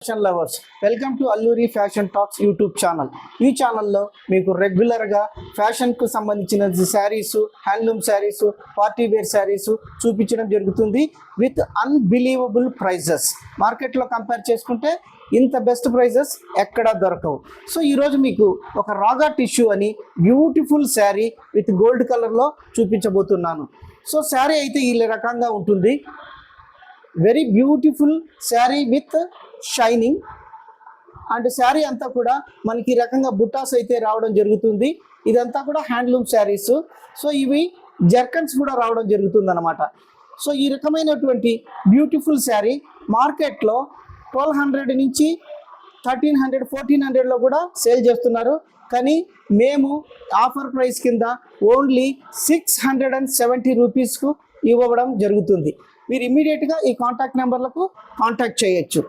Fashion lovers, welcome to Alluri fashion talks YouTube channel. ఈ ఛానల్లో మీకు రెగ్యులర్గా ఫ్యాషన్కు సంబంధించిన saris, handloom saris, party wear saris చూపించడం జరుగుతుంది విత్ అన్బిలీవబుల్ ప్రైజెస్. మార్కెట్లో కంపేర్ చేసుకుంటే ఇంత బెస్ట్ ప్రైజెస్ ఎక్కడా దొరకవు. సో ఈరోజు మీకు ఒక రాగా టిష్యూ అని బ్యూటిఫుల్ శారీ విత్ గోల్డ్ కలర్లో చూపించబోతున్నాను. సో శారీ అయితే ఈ రకంగా ఉంటుంది. Very beautiful sari with shining and sari అంతా కూడా మనకి ఈ రకంగా బుట్టాస్ అయితే రావడం జరుగుతుంది. ఇదంతా కూడా హ్యాండ్లూమ్ శారీస్. సో ఇవి జర్కన్స్ కూడా రావడం జరుగుతుంది అన్నమాట. సో ఈ రకమైనటువంటి బ్యూటిఫుల్ శారీ మార్కెట్లో 1200 నుంచి 1300, 1400లో కూడా సేల్ చేస్తున్నారు. కానీ మేము ఆఫర్ ప్రైస్ కింద ఓన్లీ 670 రూపీస్కు ఇవ్వడం జరుగుతుంది. మీరు ఇమీడియట్గా ఈ కాంటాక్ట్ నెంబర్లకు కాంటాక్ట్ చేయొచ్చు.